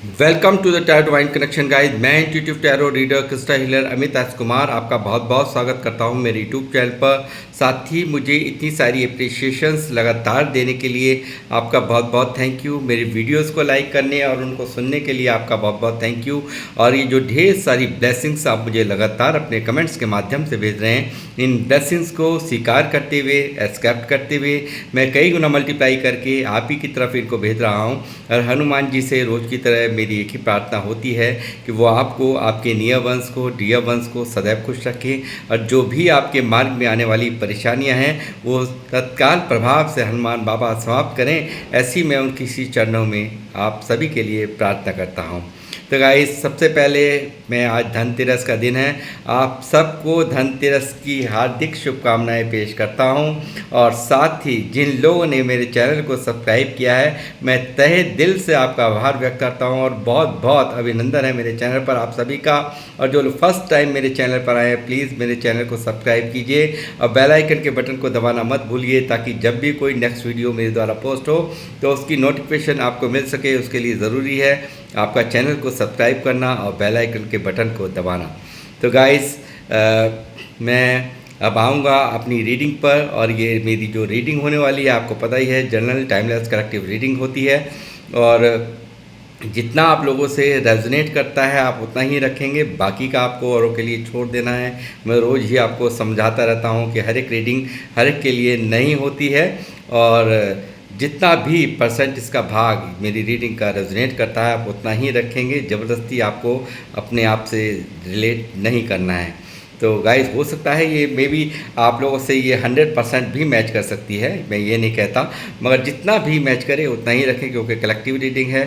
Welcome to the tarot divine connection guys. मैं intuitive tarot reader crystal healer Amit Raj Kumar आपका बहुत बहुत स्वागत करता हूं मेरे यूट्यूब चैनल पर। साथ ही मुझे इतनी सारी अप्रिशिएशंस लगातार देने के लिए आपका बहुत बहुत थैंक यू। मेरी वीडियोस को लाइक करने और उनको सुनने के लिए आपका बहुत बहुत थैंक यू। और ये जो ढेर सारी ब्लेसिंग्स आप मुझे लगातार अपने कमेंट्स के माध्यम से भेज रहे हैं, इन ब्लेसिंग्स को स्वीकार करते हुए, एक्सेप्ट करते हुए मैं कई गुना मल्टीप्लाई करके आप ही की तरफ इनको भेज रहा हूँ। और हनुमान जी से रोज़ की तरह मेरी एक ही प्रार्थना होती है कि वो आपको, आपके नियर वंश को, डियर वंश को सदैव खुश रखें और जो भी आपके मार्ग में आने वाली परेशानियां हैं वो तत्काल प्रभाव से हनुमान बाबा समाप्त करें। ऐसी मैं उनकी सी चरणों में आप सभी के लिए प्रार्थना करता हूँ। तो गाइस, सबसे पहले मैं आज धनतेरस का दिन है, आप सबको धनतेरस की हार्दिक शुभकामनाएं पेश करता हूं। और साथ ही जिन लोगों ने मेरे चैनल को सब्सक्राइब किया है, मैं तहे दिल से आपका आभार व्यक्त करता हूं और बहुत बहुत अभिनंदन है मेरे चैनल पर आप सभी का। और जो लोग फर्स्ट टाइम मेरे चैनल पर आए हैं, प्लीज़ मेरे चैनल को सब्सक्राइब कीजिए और बेल आइकन के बटन को दबाना मत भूलिए, ताकि जब भी कोई नेक्स्ट वीडियो मेरे द्वारा पोस्ट हो तो उसकी नोटिफिकेशन आपको मिल सके। उसके लिए ज़रूरी है आपका चैनल को सब्सक्राइब करना और बेल आइकन के बटन को दबाना। तो गाइस, मैं अब आऊँगा अपनी रीडिंग पर। और ये मेरी जो रीडिंग होने वाली है आपको पता ही है, जनरल टाइमलेस कलेक्टिव रीडिंग होती है। और जितना आप लोगों से रेजोनेट करता है आप उतना ही रखेंगे, बाकी का आपको औरों के लिए छोड़ देना है। मैं रोज़ ही आपको समझाता रहता हूँ कि हर एक रीडिंग हर एक के लिए नहीं होती है। और जितना भी परसेंट इसका भाग मेरी रीडिंग का रेजोनेट करता है आप उतना ही रखेंगे। ज़बरदस्ती आपको अपने आप से रिलेट नहीं करना है। तो गाइस, हो सकता है ये मे बी आप लोगों से ये 100% भी मैच कर सकती है, मैं ये नहीं कहता, मगर जितना भी मैच करे उतना ही रखें, क्योंकि कलेक्टिव रीडिंग है,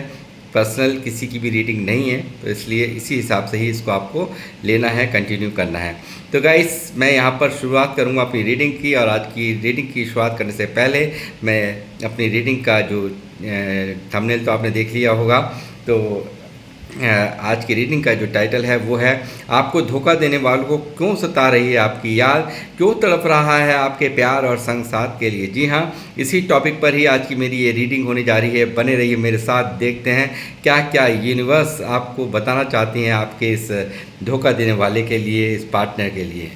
पर्सनल किसी की भी रीडिंग नहीं है। तो इसलिए इसी हिसाब से ही इसको आपको लेना है, कंटिन्यू करना है। तो गाइस, मैं यहाँ पर शुरुआत करूँगा अपनी रीडिंग की। और आज की रीडिंग की शुरुआत करने से पहले मैं अपनी रीडिंग का जो थंबनेल तो आपने देख लिया होगा, तो आज की रीडिंग का जो टाइटल है वो है, आपको धोखा देने वालों को क्यों सता रही है आपकी याद, क्यों तड़प रहा है आपके प्यार और संग साथ के लिए। जी हाँ, इसी टॉपिक पर ही आज की मेरी ये रीडिंग होने जा रही है। बने रहिए मेरे साथ, देखते हैं क्या क्या यूनिवर्स आपको बताना चाहती हैं आपके इस धोखा देने वाले के लिए, इस पार्टनर के लिए।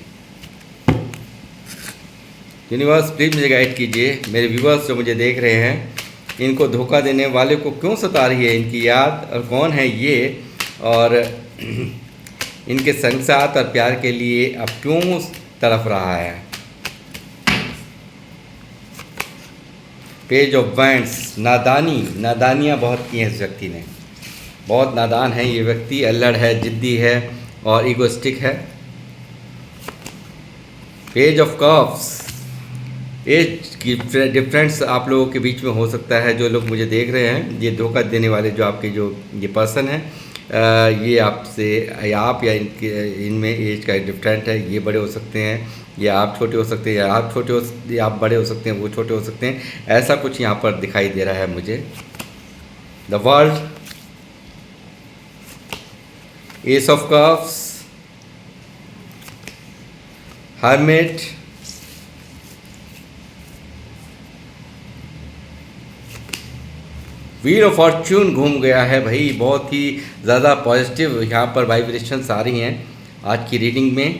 यूनिवर्स प्लीज़ मुझे गाइड कीजिए। मेरे व्यूवर्स जो मुझे देख रहे हैं, इनको धोखा देने वाले को क्यों सता रही है इनकी याद, और कौन है ये, और इनके संग साथ और प्यार के लिए अब क्यों तड़प रहा है। पेज ऑफ वैंड्स, नादानियाँ बहुत की हैं इस व्यक्ति ने। बहुत नादान है ये व्यक्ति, अल्लड़ है, जिद्दी है और ईगोइस्टिक है। पेज ऑफ कप्स, एज की डिफरेंस आप लोगों के बीच में हो सकता है। जो लोग मुझे देख रहे हैं, ये धोखा देने वाले जो आपके जो ये पर्सन है, ये आपसे या आप या इनमें एज का डिफरेंट है। ये बड़े हो सकते हैं या आप छोटे हो सकते हैं, या आप छोटे हो, या आप बड़े हो सकते हैं, वो छोटे हो सकते हैं। ऐसा कुछ यहाँ पर दिखाई दे रहा है मुझे। The world, S of cups, hermit, wheel of Fortune घूम गया है भाई। बहुत ही ज़्यादा पॉजिटिव यहाँ पर वाइब्रेशंस आ रही हैं आज की रीडिंग में।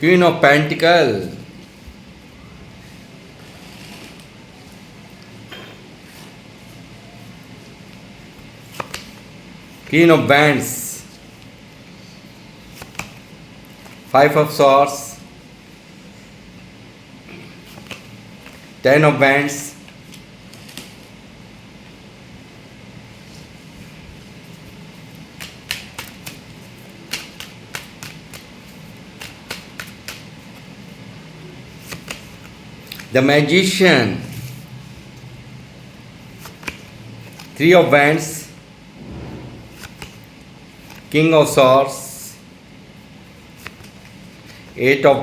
Queen of pentacle, queen of bands, five of swords, ten of bands, The Magician, Three of Wands, King of Swords, Eight of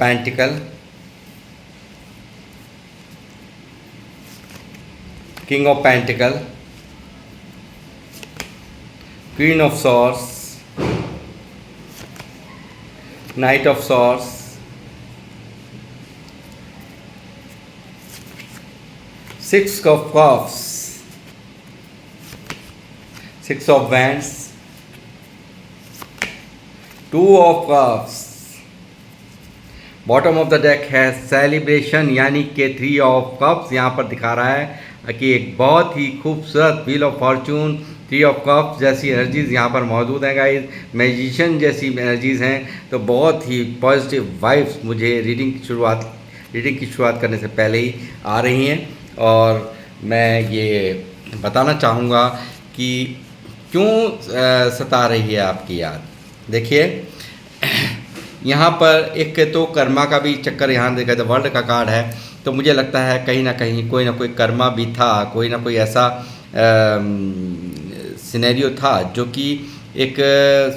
Pentacle, King of Pentacle, Queen of Swords, Knight of Swords, Six of Cups, 6 of wands, 2 of cups, bottom of the deck है celebration, यानी कि 3 of cups यहाँ पर दिखा रहा है कि एक बहुत ही खूबसूरत wheel of Fortune, 3 of cups जैसी एनर्जीज़ यहाँ पर मौजूद हैं गाइस, मैजिशियन जैसी एनर्जीज़ हैं। तो बहुत ही पॉजिटिव वाइब्स मुझे रीडिंग की शुरुआत करने से पहले ही आ रही हैं। और मैं ये बताना चाहूँगा कि क्यों सता रही है आपकी याद। देखिए यहाँ पर एक तो कर्मा का भी चक्कर यहाँ देखा तो वर्ल्ड का कार्ड है, तो मुझे लगता है कहीं ना कहीं कोई ना कोई कर्मा भी था, कोई ना कोई ऐसा सिनेरियो था जो कि एक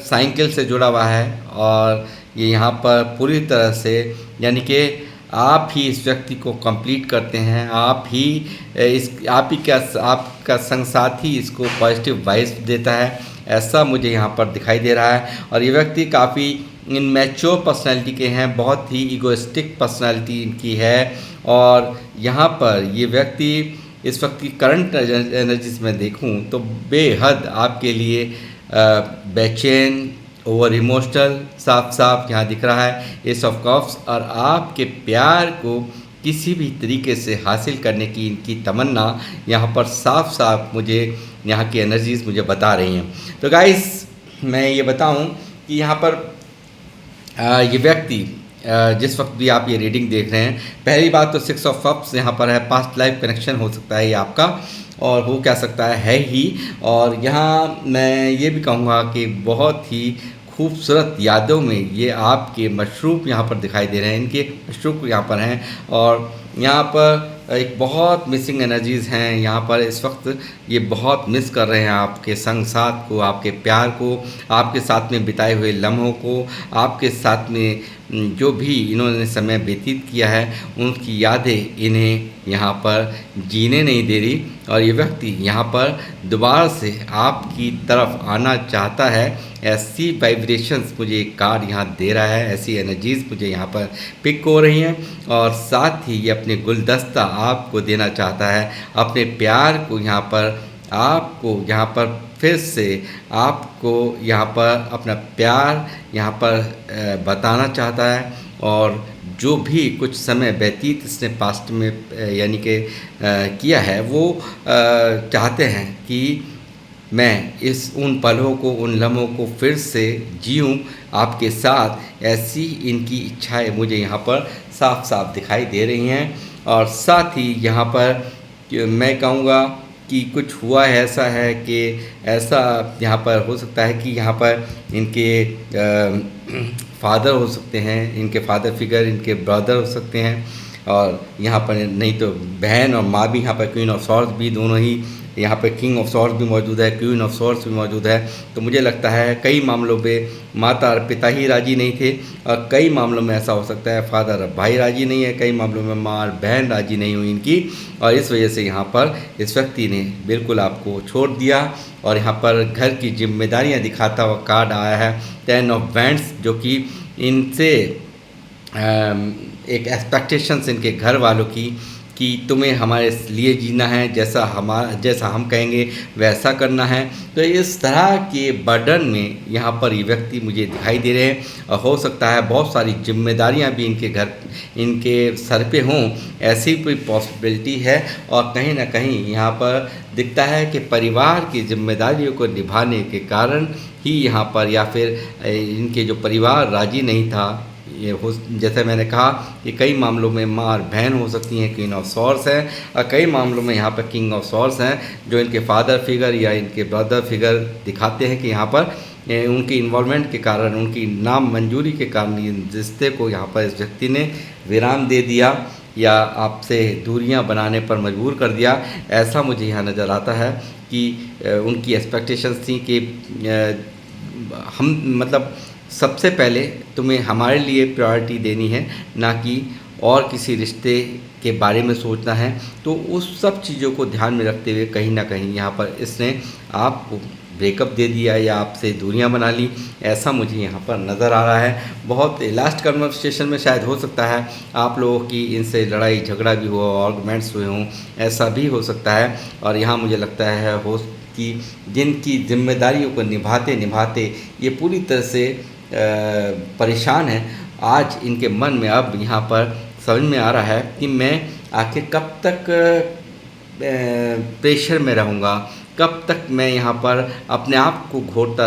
साइकिल से जुड़ा हुआ है। और ये यहाँ पर पूरी तरह से यानी कि आप ही इस व्यक्ति को कंप्लीट करते हैं, आपका संग साथी इसको पॉजिटिव वाइब्स देता है, ऐसा मुझे यहाँ पर दिखाई दे रहा है। और ये व्यक्ति काफ़ी इनमैच्योर पर्सनैलिटी के हैं, बहुत ही इगोइस्टिक पर्सनैलिटी इनकी है। और यहाँ पर ये व्यक्ति इस वक्त की करंट एनर्जीज में देखूँ तो बेहद आपके लिए बेचैन, ओवर इमोशनल साफ यहाँ दिख रहा है एस ऑफ कप्स। और आपके प्यार को किसी भी तरीके से हासिल करने की इनकी तमन्ना यहाँ पर साफ मुझे यहाँ की एनर्जीज़ मुझे बता रही हैं। तो गाइस मैं ये बताऊं कि यहाँ पर ये व्यक्ति जिस वक्त भी आप ये रीडिंग देख रहे हैं, पहली बात तो 6 ऑफ कप्स यहाँ पर है, पास्ट लाइफ कनेक्शन हो सकता है ये आपका, और हो क्या सकता है ही। और यहाँ मैं ये भी कहूँगा कि बहुत ही खूबसूरत यादों में ये आपके मशरूफ यहाँ पर दिखाई दे रहे हैं, इनके मशरूफ यहाँ पर हैं। और यहाँ पर एक बहुत मिसिंग एनर्जीज़ हैं यहाँ पर इस वक्त, ये बहुत मिस कर रहे हैं आपके संग साथ को, आपके प्यार को, आपके साथ में बिताए हुए लम्हों को, आपके साथ में जो भी इन्होंने समय व्यतीत किया है उनकी यादें इन्हें यहाँ पर जीने नहीं दे रही। और ये व्यक्ति यहाँ पर दोबारा से आपकी तरफ आना चाहता है, ऐसी वाइब्रेशंस मुझे एक कार्ड यहाँ दे रहा है, ऐसी एनर्जीज़ मुझे यहाँ पर पिक हो रही हैं। और साथ ही ये अपने गुलदस्ता आपको देना चाहता है, अपने प्यार को यहाँ पर आपको यहाँ पर फिर से आपको यहाँ पर अपना प्यार यहाँ पर बताना चाहता है। और जो भी कुछ समय व्यतीत इसने पास्ट में यानी कि किया है वो चाहते हैं कि मैं उन पलों को, उन लम्हों को फिर से जीऊँ आपके साथ, ऐसी इनकी इच्छाएं मुझे यहाँ पर साफ दिखाई दे रही हैं। और साथ ही यहाँ पर मैं कहूँगा कि कुछ हुआ है, ऐसा है कि ऐसा यहाँ पर हो सकता है कि यहाँ पर इनके फादर हो सकते हैं, इनके फादर फिगर, इनके ब्रदर हो सकते हैं। और यहाँ पर नहीं तो बहन और माँ भी, यहाँ पर क्वीन ऑफ सॉर्ड्स भी, दोनों ही यहाँ पर किंग ऑफ सॉर्ड्स भी मौजूद है, क्वीन ऑफ सॉर्ड्स भी मौजूद है। तो मुझे लगता है कई मामलों पे माता और पिता ही राजी नहीं थे, और कई मामलों में ऐसा हो सकता है फादर और भाई राजी नहीं है, कई मामलों में माँ और बहन राजी नहीं हुई इनकी। और इस वजह से यहाँ पर इस व्यक्ति ने बिल्कुल आपको छोड़ दिया। और यहाँ पर घर की जिम्मेदारियाँ दिखाता हुआ कार्ड आया है 10 ऑफ वैंड्स, जो कि इनसे एक एक्सपेक्टेशंस इनके घर वालों की कि तुम्हें हमारे लिए जीना है, जैसा हम कहेंगे वैसा करना है। तो इस तरह के बर्डन में यहाँ पर ये व्यक्ति मुझे दिखाई दे रहे हैं। और हो सकता है बहुत सारी जिम्मेदारियाँ भी इनके सर पे हों, ऐसी कोई पॉसिबिलिटी है। और कहीं ना कहीं यहाँ पर दिखता है कि परिवार की जिम्मेदारियों को निभाने के कारण ही यहाँ पर, या फिर इनके जो परिवार राजी नहीं था, ये हो, जैसे मैंने कहा कि कई मामलों में माँ और बहन हो सकती हैं, क्वीन ऑफ सॉर्ड्स हैं, और कई मामलों में यहाँ पर किंग ऑफ सॉर्ड्स हैं, जो इनके फादर फिगर या इनके ब्रदर फिगर दिखाते हैं कि यहाँ पर उनकी इन्वॉल्वमेंट के कारण, उनकी नाम मंजूरी के कारण इस रिश्ते को यहाँ पर इस व्यक्ति ने विराम दे दिया या आपसे दूरियां बनाने पर मजबूर कर दिया। ऐसा मुझे यहाँ नज़र आता है कि उनकी एक्सपेक्टेशंस थी कि हम मतलब सबसे पहले तुम्हें हमारे लिए प्रायोरिटी देनी है, ना कि और किसी रिश्ते के बारे में सोचना है। तो उस सब चीज़ों को ध्यान में रखते हुए कहीं ना कहीं यहाँ पर इसने आपको ब्रेकअप दे दिया या आपसे दूरियां बना ली, ऐसा मुझे यहाँ पर नज़र आ रहा है। बहुत लास्ट कन्वर्सेशन में शायद हो सकता है आप लोगों की इनसे लड़ाई झगड़ा भी हुआ, आर्गूमेंट्स हुए हों, ऐसा भी हो सकता है। और यहाँ मुझे लगता है हो कि जिनकी जिम्मेदारियों को निभाते निभाते ये पूरी तरह से परेशान है, आज इनके मन में अब यहाँ पर समझ में आ रहा है कि मैं आखिर कब तक प्रेशर में रहूँगा, कब तक मैं यहाँ पर अपने आप को घोटता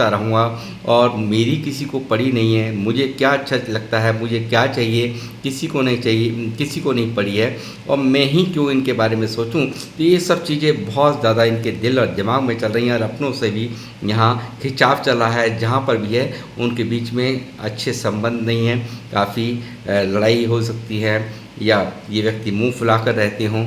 रहूँगा और मेरी किसी को पड़ी नहीं है। मुझे क्या अच्छा लगता है, मुझे क्या चाहिए, किसी को नहीं चाहिए, किसी को नहीं पड़ी है, और मैं ही क्यों इनके बारे में सोचूं। तो ये सब चीज़ें बहुत ज़्यादा इनके दिल और दिमाग में चल रही हैं और अपनों से भी यहाँ खिंचाव चल रहा है। जहाँ पर भी है उनके बीच में अच्छे संबंध नहीं हैं, काफ़ी लड़ाई हो सकती है या ये व्यक्ति मुँह फुलाकर रहते हों,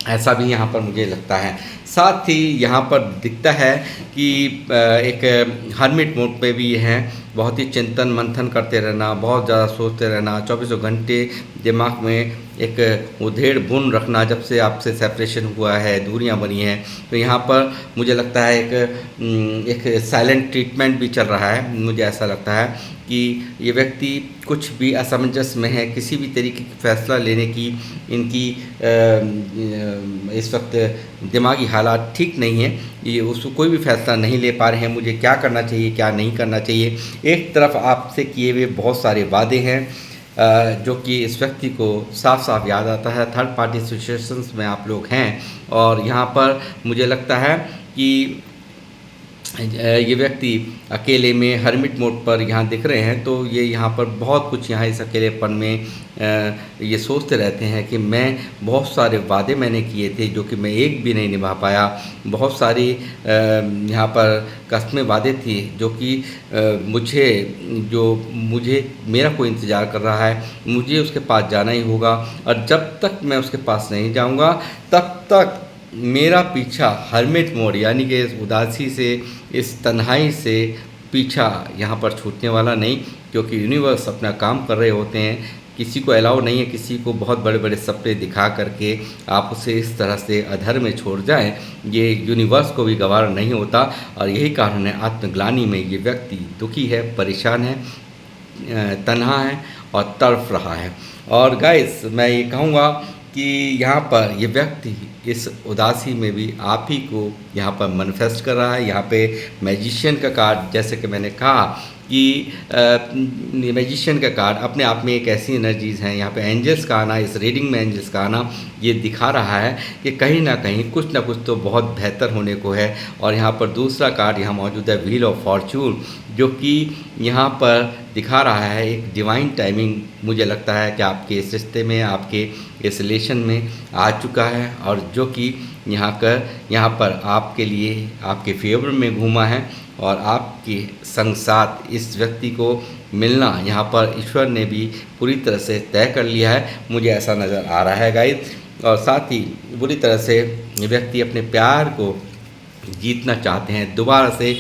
ऐसा भी यहाँ पर मुझे लगता है। साथ ही यहाँ पर दिखता है कि एक हर्मिट मोड पे भी हैं, बहुत ही चिंतन मंथन करते रहना, बहुत ज़्यादा सोचते रहना, चौबीसों घंटे दिमाग में एक उधेड़ बुन रखना। जब से आपसे सेपरेशन हुआ है, दूरियां बनी हैं, तो यहाँ पर मुझे लगता है एक साइलेंट ट्रीटमेंट भी चल रहा है। मुझे ऐसा लगता है कि ये व्यक्ति कुछ भी असमंजस में है, किसी भी तरीके की फ़ैसला लेने की इनकी इस वक्त दिमागी हालात ठीक नहीं है। ये उसको कोई भी फ़ैसला नहीं ले पा रहे हैं, मुझे क्या करना चाहिए, क्या नहीं करना चाहिए। एक तरफ आपसे किए हुए बहुत सारे वादे हैं जो कि इस व्यक्ति को साफ साफ याद आता है। थर्ड पार्टी सिचुएशंस में आप लोग हैं और यहाँ पर मुझे लगता है कि ये व्यक्ति अकेले में हर्मिट मोड पर यहाँ दिख रहे हैं। तो ये यहाँ पर बहुत कुछ यहाँ इस अकेलेपन में ये सोचते रहते हैं कि मैं बहुत सारे वादे मैंने किए थे जो कि मैं एक भी नहीं निभा पाया। बहुत सारी यहाँ पर कस्में वादे थी जो कि मुझे मेरा कोई इंतज़ार कर रहा है, मुझे उसके पास जाना ही होगा, और जब तक मैं उसके पास नहीं जाऊँगा तब तक मेरा पीछा हर्मिट मोड यानी कि इस उदासी से, इस तन्हाई से पीछा यहाँ पर छूटने वाला नहीं। क्योंकि यूनिवर्स अपना काम कर रहे होते हैं, किसी को अलाउ नहीं है किसी को बहुत बड़े बड़े सपने दिखा करके आप उसे इस तरह से अधर में छोड़ जाएं। ये यूनिवर्स को भी गवार नहीं होता और यही कारण है आत्मग्लानि में ये व्यक्ति दुखी है, परेशान है, तन्हा है और तड़फ रहा है। और गाइस मैं ये कहूँगा कि यहाँ पर ये व्यक्ति इस उदासी में भी आप ही को यहाँ पर मैनिफेस्ट कर रहा है। यहाँ पे मैजिशियन का कार्ड, जैसे कि मैंने कहा कि मैजिशियन का कार्ड अपने आप में एक ऐसी एनर्जीज़ हैं। यहाँ पे एंजल्स का आना, इस रीडिंग में एंजल्स का आना ये दिखा रहा है कि कहीं ना कहीं कुछ ना कुछ तो बहुत बेहतर होने को है। और यहाँ पर दूसरा कार्ड यहाँ मौजूद है व्हील ऑफ फॉर्चून, जो कि यहाँ पर दिखा रहा है एक डिवाइन टाइमिंग। मुझे लगता है कि आपके इस रिश्ते में, आपके इस रिलेशन में आ चुका है और जो कि यहाँ पर आपके लिए, आपके फेवर में घूमा है और आपके संग साथ इस व्यक्ति को मिलना यहाँ पर ईश्वर ने भी पूरी तरह से तय कर लिया है, मुझे ऐसा नज़र आ रहा है गाइस। और साथ ही बुरी तरह से ये व्यक्ति अपने प्यार को जीतना चाहते हैं, दोबारा से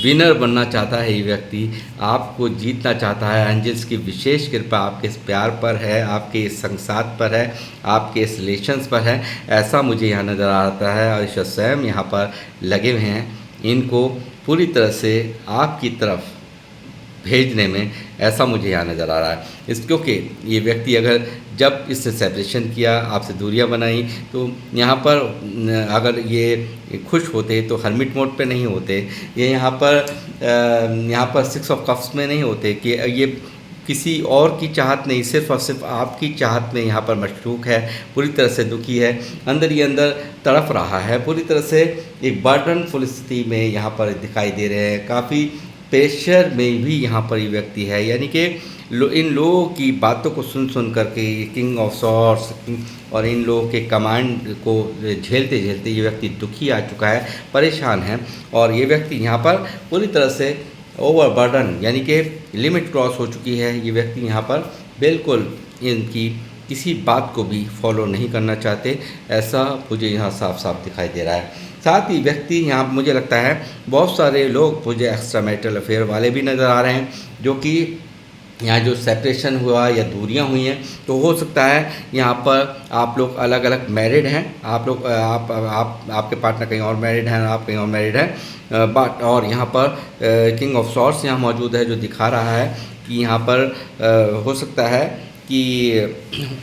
विनर बनना चाहता है। ये व्यक्ति आपको जीतना चाहता है। एंजल्स की विशेष कृपा आपके इस प्यार पर है, आपके इस संसार पर है, आपके इस रिलेशंस पर है, ऐसा मुझे यहाँ नज़र आता है। और ईश्वर स्वयं यहाँ पर लगे हुए हैं इनको पूरी तरह से आपकी तरफ भेजने में, ऐसा मुझे यहाँ नज़र आ रहा है। क्योंकि ये व्यक्ति अगर जब इससे सेपरेशन किया, आपसे दूरियां बनाई, तो यहाँ पर अगर ये खुश होते तो हर्मिट मोड पे नहीं होते, ये यहाँ पर सिक्स ऑफ कप्स में नहीं होते कि ये किसी और की चाहत नहीं, सिर्फ़ और सिर्फ आपकी चाहत में यहाँ पर मशरूक है, पूरी तरह से दुखी है, अंदर ही अंदर तड़प रहा है, पूरी तरह से एक बर्डनफुल स्थिति में यहाँ पर दिखाई दे रहे हैं। काफ़ी प्रेशर में भी यहाँ पर ये व्यक्ति है, यानी कि इन लोगों की बातों को सुन करके किंग ऑफ सॉर्ड्स और इन लोगों के कमांड को झेलते झेलते ये व्यक्ति दुखी आ चुका है, परेशान है। और ये व्यक्ति यहाँ पर पूरी तरह से ओवरबर्डन यानी कि लिमिट क्रॉस हो चुकी है। ये व्यक्ति यहाँ पर बिल्कुल इनकी किसी बात को भी फॉलो नहीं करना चाहते, ऐसा मुझे यहाँ साफ साफ दिखाई दे रहा है। साथ ही व्यक्ति यहाँ मुझे लगता है बहुत सारे लोग मुझे एक्स्ट्रा मैरिटल अफेयर वाले भी नज़र आ रहे हैं, जो कि यहाँ जो सेपरेशन हुआ या दूरियां हुई हैं, तो हो सकता है यहाँ पर आप लोग अलग अलग मैरिड हैं, आप लोग आप आपके पार्टनर कहीं और मैरिड हैं, आप कहीं और मैरिड हैं, बट और यहाँ पर किंग ऑफ सॉर्ड्स यहाँ मौजूद है, जो दिखा रहा है कि यहाँ पर हो सकता है कि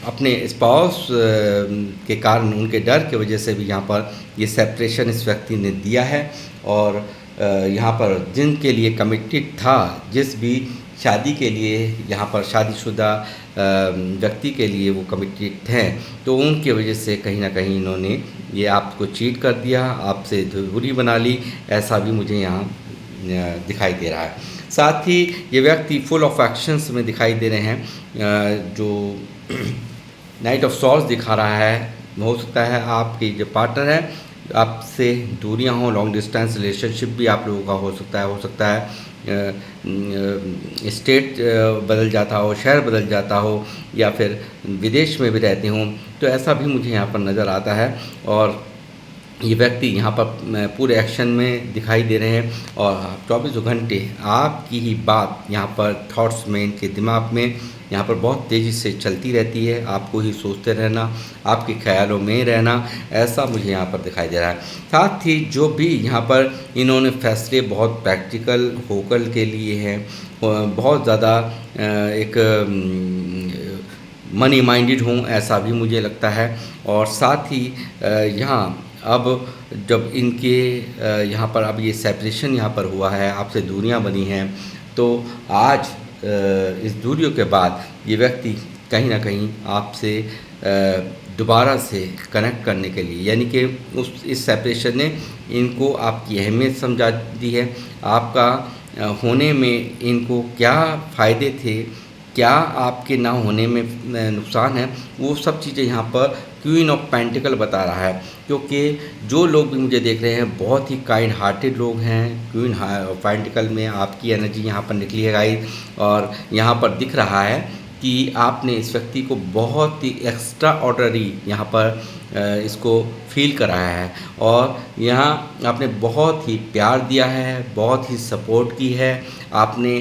अपने स्पाउस के कारण, उनके डर की वजह से भी यहाँ पर ये सेपरेशन इस व्यक्ति ने दिया है। और यहाँ पर जिनके लिए कमिटेड था, जिस भी शादी के लिए यहाँ पर शादीशुदा व्यक्ति के लिए वो कमिटेड हैं, तो उनकी वजह से कहीं ना कहीं इन्होंने ये आपको चीट कर दिया, आपसे दूरी बना ली, ऐसा भी मुझे यहाँ दिखाई दे रहा है। साथ ही ये व्यक्ति फुल ऑफ एक्शंस में दिखाई दे रहे हैं। जो नाइट ऑफ सॉर्ड्स दिखा रहा है, हो सकता है आपके जो पार्टनर है आपसे दूरियां हों, लॉन्ग डिस्टेंस रिलेशनशिप भी आप लोगों का हो सकता है स्टेट बदल जाता हो, शहर बदल जाता हो, या फिर विदेश में भी रहते हों, तो ऐसा भी मुझे यहाँ पर नज़र आता है। और ये व्यक्ति यहाँ पर पूरे एक्शन में दिखाई दे रहे हैं, और 24 घंटे आपकी ही बात यहाँ पर थॉट्स में, इनके दिमाग में यहाँ पर बहुत तेज़ी से चलती रहती है, आपको ही सोचते रहना, आपके ख्यालों में रहना, ऐसा मुझे यहाँ पर दिखाई दे रहा है। साथ ही जो भी यहाँ पर इन्होंने फैसले बहुत प्रैक्टिकल होकर के लिए हैं, बहुत ज़्यादा एक मनी माइंडेड हों, ऐसा भी मुझे लगता है। और साथ ही यहाँ अब जब इनके यहाँ पर अब ये सेपरेशन यहाँ पर हुआ है, आपसे दूरियाँ बनी हैं, तो आज इस दूरियों के बाद ये व्यक्ति कहीं ना कहीं आपसे दोबारा से कनेक्ट करने के लिए, यानी कि इस सेपरेशन ने इनको आपकी अहमियत समझा दी है, आपका होने में इनको क्या फ़ायदे थे, क्या आपके ना होने में नुकसान है, वो सब चीज़ें यहाँ पर क्वीन ऑफ पेंटिकल बता रहा है। क्योंकि जो लोग भी मुझे देख रहे हैं बहुत ही काइंड हार्टेड लोग हैं। क्वीन ऑफ पेंटिकल में आपकी एनर्जी यहाँ पर निकली है गाइस, और यहाँ पर दिख रहा है कि आपने इस व्यक्ति को बहुत ही एक्स्ट्रा ऑर्डनरी यहाँ पर इसको फील कराया है, और यहाँ आपने बहुत ही प्यार दिया है, बहुत ही सपोर्ट की है आपने।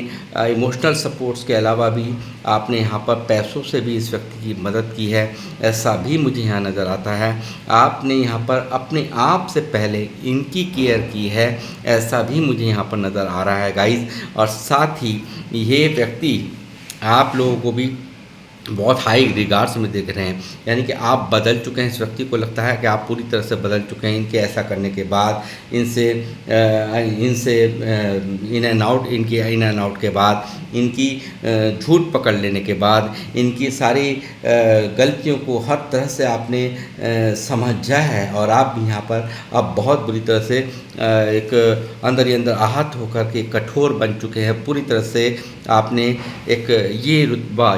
इमोशनल सपोर्ट्स के अलावा भी आपने यहाँ पर पैसों से भी इस व्यक्ति की मदद की है, ऐसा भी मुझे यहाँ नज़र आता है। आपने यहाँ पर अपने आप से पहले इनकी केयर की है, ऐसा भी मुझे यहाँ पर नज़र आ रहा है गाइस। और साथ ही ये व्यक्ति आप लोगों को भी बहुत हाई रिगार्ड्स में देख रहे हैं, यानी कि आप बदल चुके हैं। इस व्यक्ति को लगता है कि आप पूरी तरह से बदल चुके हैं इनके ऐसा करने के बाद, इनसे इन एंड आउट, इनके इन एंड आउट के बाद, इनकी झूठ पकड़ लेने के बाद, इनकी सारी गलतियों को हर तरह से आपने समझा है, और आप भी यहाँ पर अब बहुत बुरी तरह से एक अंदर ही अंदर आहत होकर के कठोर बन चुके हैं। पूरी तरह से आपने एक ये रुतबा,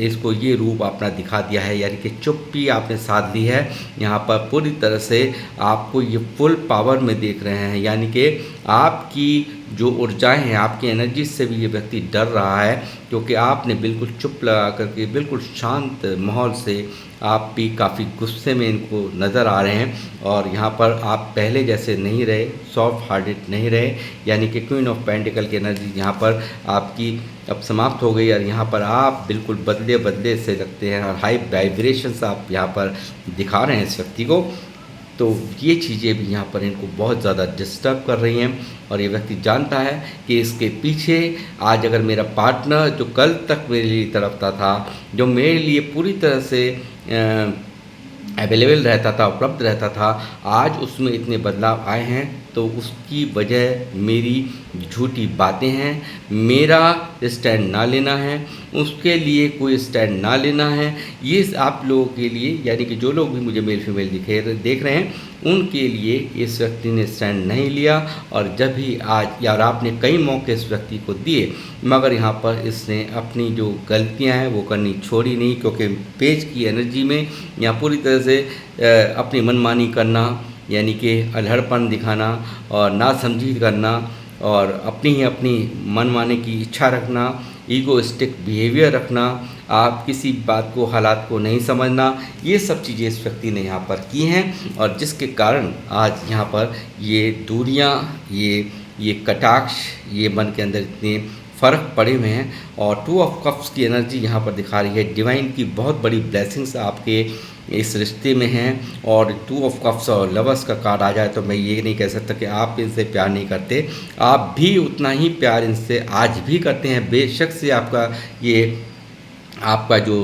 इसको ये रूप अपना दिखा दिया है, यानी कि चुप्पी आपने साध ली है। यहाँ पर पूरी तरह से आपको ये फुल पावर में देख रहे हैं, यानी कि आपकी जो ऊर्जाएं हैं, आपकी एनर्जी से भी ये व्यक्ति डर रहा है, क्योंकि आपने बिल्कुल चुप लगा करके बिल्कुल शांत माहौल से आप भी काफ़ी गुस्से में इनको नज़र आ रहे हैं। और यहाँ पर आप पहले जैसे नहीं रहे, सॉफ्ट हार्टेड नहीं रहे, यानी कि क्वीन ऑफ पेंटिकल की एनर्जी यहाँ पर आपकी अब समाप्त हो गई, और यहाँ पर आप बिल्कुल बदले से लगते हैं, और हाई वाइब्रेशंस आप यहाँ पर दिखा रहे हैं इस व्यक्ति को। तो ये चीज़ें भी यहाँ पर इनको बहुत ज़्यादा डिस्टर्ब कर रही हैं, और ये व्यक्ति जानता है कि इसके पीछे आज अगर मेरा पार्टनर जो कल तक मेरे लिए तड़पता था, जो मेरे लिए पूरी तरह से अवेलेबल रहता था, उपलब्ध रहता था, आज उसमें इतने बदलाव आए हैं, तो उसकी वजह मेरी झूठी बातें हैं, मेरा स्टैंड ना लेना है, उसके लिए कोई स्टैंड ना लेना है। ये आप लोगों के लिए, यानी कि जो लोग भी मुझे मेल फीमेल देख रहे हैं, उनके लिए इस व्यक्ति ने स्टैंड नहीं लिया। और जब भी आज यार आपने कई मौके इस व्यक्ति को दिए, मगर यहाँ पर इसने अपनी जो गलतियाँ हैं वो करनी छोड़ी नहीं, क्योंकि पेज की एनर्जी में यहाँ पूरी तरह से अपनी मनमानी करना, यानी कि अल्हड़पन दिखाना और नासमझी करना, और अपनी मनमाने की इच्छा रखना, ईगोइस्टिक बिहेवियर रखना, आप किसी बात को, हालात को नहीं समझना, ये सब चीज़ें इस व्यक्ति ने यहाँ पर की हैं, और जिसके कारण आज यहाँ पर ये दूरियाँ, ये कटाक्ष, ये मन के अंदर इतने फ़र्क पड़े हुए हैं। और 2 ऑफ कप्स की एनर्जी यहाँ पर दिखा रही है। डिवाइन की बहुत बड़ी ब्लेसिंग्स आपके इस रिश्ते में हैं। और 2 ऑफ कप्स और लवर्स का कार्ड आ जाए तो मैं ये नहीं कह सकता कि आप इनसे प्यार नहीं करते, आप भी उतना ही प्यार इनसे आज भी करते हैं। बेशक से आपका ये आपका जो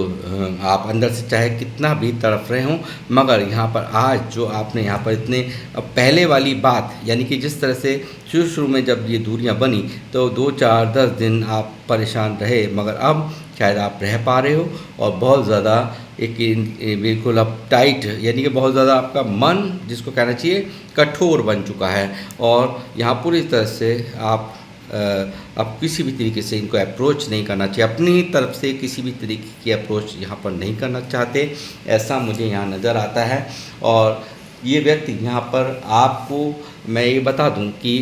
आप अंदर से चाहे कितना भी तड़फ रहे हों, मगर यहाँ पर आज जो आपने यहाँ पर इतने पहले वाली बात, यानी कि जिस तरह से शुरू में जब ये दूरियां बनी तो 2, 4, 10 दिन आप परेशान रहे, मगर अब शायद आप रह पा रहे हो। और बहुत ज़्यादा बिल्कुल अब टाइट, यानी कि बहुत ज़्यादा आपका मन जिसको कहना चाहिए कठोर बन चुका है। और यहाँ पूरी तरह से आप अब किसी भी तरीके से इनको अप्रोच नहीं करना चाहिए, अपनी तरफ से किसी भी तरीके की अप्रोच यहाँ पर नहीं करना चाहते, ऐसा मुझे यहाँ नज़र आता है। और ये व्यक्ति यहाँ पर आपको मैं ये बता दूँ कि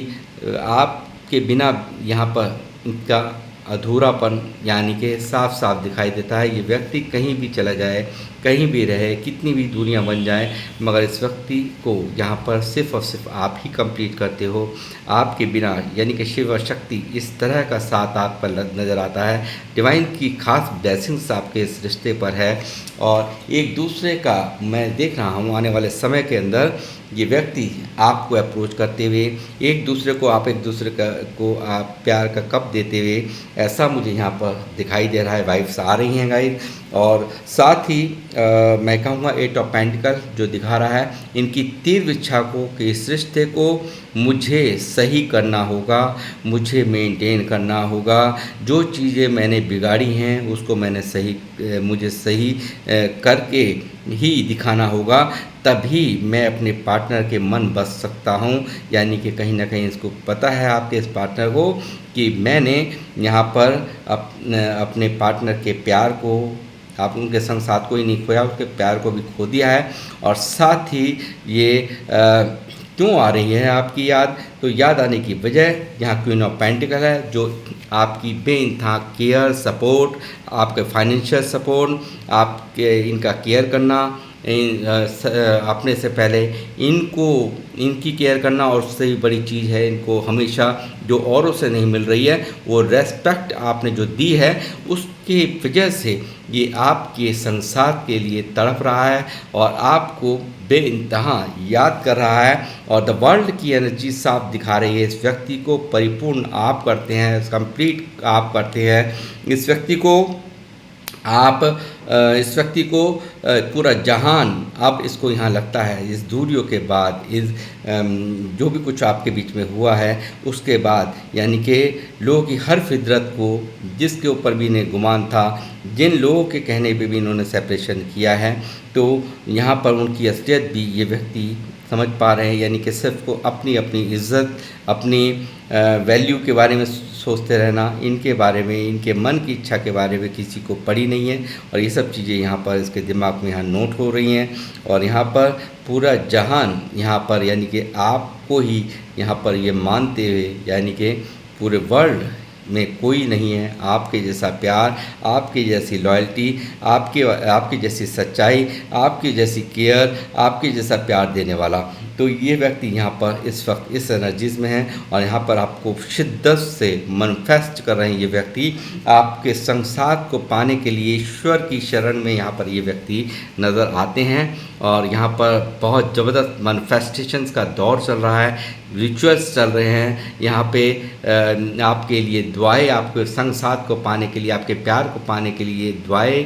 आपके बिना यहाँ पर इनका अधूरापन यानी कि साफ साफ दिखाई देता है। ये व्यक्ति कहीं भी चला जाए, कहीं भी रहे, कितनी भी दूरियां बन जाए, मगर इस व्यक्ति को यहाँ पर सिर्फ़ और सिर्फ आप ही कंप्लीट करते हो। आपके बिना यानी कि शिव और शक्ति इस तरह का साथ आप पर नज़र आता है। डिवाइन की खास ब्लेसिंग्स आपके इस रिश्ते पर है। और एक दूसरे का मैं देख रहा हूँ आने वाले समय के अंदर ये व्यक्ति आपको अप्रोच करते हुए, एक दूसरे को आप प्यार का कप देते हुए, ऐसा मुझे यहाँ पर दिखाई दे रहा है। वाइब्स आ रही हैं गाइस। और साथ ही मैं कहूँगा 8 ऑफ पेंटिकल जो दिखा रहा है, इनकी तीव्र इच्छा को कि इस रिश्ते को मुझे सही करना होगा, मुझे मेंटेन करना होगा। जो चीज़ें मैंने बिगाड़ी हैं उसको मुझे सही करके ही दिखाना होगा, तभी मैं अपने पार्टनर के मन बस सकता हूँ। यानी कि कहीं ना कहीं इसको पता है आपके इस पार्टनर को कि मैंने यहाँ पर अपने पार्टनर के प्यार को, आप उनके संग साथ को ही नहीं खोया, उसके प्यार को भी खो दिया है। और साथ ही ये क्यों आ रही है आपकी याद, तो याद आने की वजह यहाँ क्वीन ऑफ पेंटिकल है, जो आपकी बेइंतहा केयर, सपोर्ट, आपके फाइनेंशियल सपोर्ट, आपके इनका केयर करना, अपने से पहले इनकी केयर करना, और उससे भी बड़ी चीज़ है इनको हमेशा जो औरों से नहीं मिल रही है वो रेस्पेक्ट आपने जो दी है, उसकी वजह से ये आपके संसार के लिए तड़प रहा है और आपको बेइंतहा याद कर रहा है। और द वर्ल्ड की एनर्जी साफ दिखा रही है, इस व्यक्ति को परिपूर्ण आप करते हैं, कंप्लीट आप करते हैं इस व्यक्ति को पूरा जहान अब इसको यहाँ लगता है इस दूरियों के बाद, जो भी कुछ आपके बीच में हुआ है उसके बाद, यानी कि लोगों की हर फितरत को जिसके ऊपर भी इन्हें गुमान था, जिन लोगों के कहने पे भी इन्होंने सेपरेशन किया है, तो यहाँ पर उनकी असलियत भी ये व्यक्ति समझ पा रहे हैं। यानी कि सिर्फ को अपनी इज़्ज़त, अपनी वैल्यू के बारे में सोचते रहना, इनके बारे में, इनके मन की इच्छा के बारे में किसी को पड़ी नहीं है। और ये सब चीज़ें यहाँ पर इसके दिमाग में यहाँ नोट हो रही हैं। और यहाँ पर पूरा जहान यहाँ पर यानी कि आपको ही यहाँ पर ये मानते हुए, यानी कि पूरे वर्ल्ड में कोई नहीं है आपके जैसा प्यार, आपकी जैसी लॉयल्टी, आपकी जैसी सच्चाई, आपकी जैसी केयर, आपके जैसा प्यार देने वाला। तो ये व्यक्ति यहाँ पर इस वक्त इस एनर्जीज़ में है और यहाँ पर आपको शिद्दत से मैनिफेस्ट कर रहे हैं। ये व्यक्ति आपके संसार को पाने के लिए ईश्वर की शरण में यहाँ पर ये व्यक्ति नज़र आते हैं। और यहाँ पर बहुत ज़बरदस्त मैनिफेस्टेशंस का दौर चल रहा है, रिचुअल्स चल रहे हैं। यहाँ पे आपके लिए दुआएं, आपके संग साथ को पाने के लिए, आपके प्यार को पाने के लिए दुआएं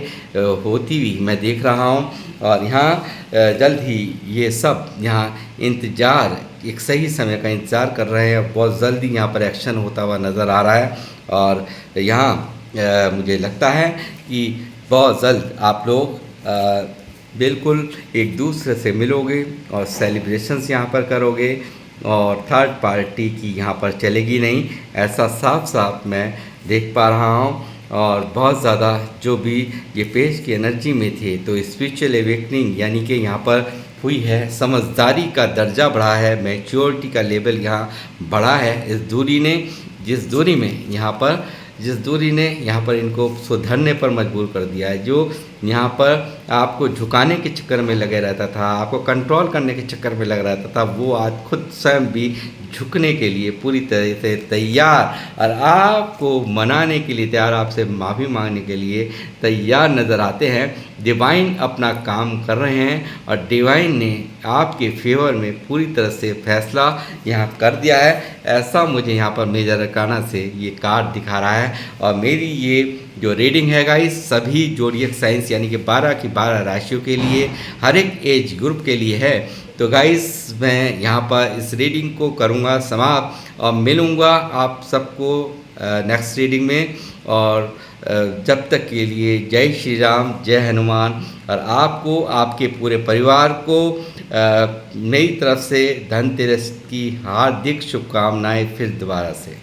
होती हुई मैं देख रहा हूँ। और यहाँ जल्द ही ये सब यहाँ इंतज़ार, एक सही समय का इंतज़ार कर रहे हैं। बहुत जल्दी यहाँ पर एक्शन होता हुआ नज़र आ रहा है। और यहाँ मुझे लगता है कि बहुत जल्द आप लोग बिल्कुल एक दूसरे से मिलोगे और सेलिब्रेशंस यहाँ पर करोगे और थर्ड पार्टी की यहाँ पर चलेगी नहीं, ऐसा साफ साफ मैं देख पा रहा हूँ। और बहुत ज़्यादा जो भी ये पेज की एनर्जी में थे, तो स्पिरिचुअल एवेकनिंग यानी कि यहाँ पर हुई है, समझदारी का दर्जा बढ़ा है, मैच्योरिटी का लेवल यहाँ बढ़ा है। जिस दूरी ने यहाँ पर इनको सुधरने पर मजबूर कर दिया है, जो यहाँ पर आपको झुकाने के चक्कर में लगे रहता था, आपको कंट्रोल करने के चक्कर में लग रहता था, वो आज खुद स्वयं भी झुकने के लिए पूरी तरह से तैयार और आपको मनाने के लिए तैयार, आपसे माफ़ी मांगने के लिए तैयार नज़र आते हैं। डिवाइन अपना काम कर रहे हैं और डिवाइन ने आपके फेवर में पूरी तरह से फैसला यहाँ कर दिया है। ऐसा मुझे यहाँ पर मेजर अरकाना से ये कार्ड दिखा रहा है। और मेरी ये जो रीडिंग है गाइस, सभी जोडियक साइंस यानी कि 12 की 12 राशियों के लिए, हर एक एज ग्रुप के लिए है। तो गाइस मैं यहाँ पर इस रीडिंग को करूँगा समाप्त और मिलूँगा आप सबको नेक्स्ट रीडिंग में। और जब तक के लिए जय श्री राम, जय हनुमान। और आपको, आपके पूरे परिवार को मेरी तरफ से धनतेरस की हार्दिक शुभकामनाएं फिर दोबारा से।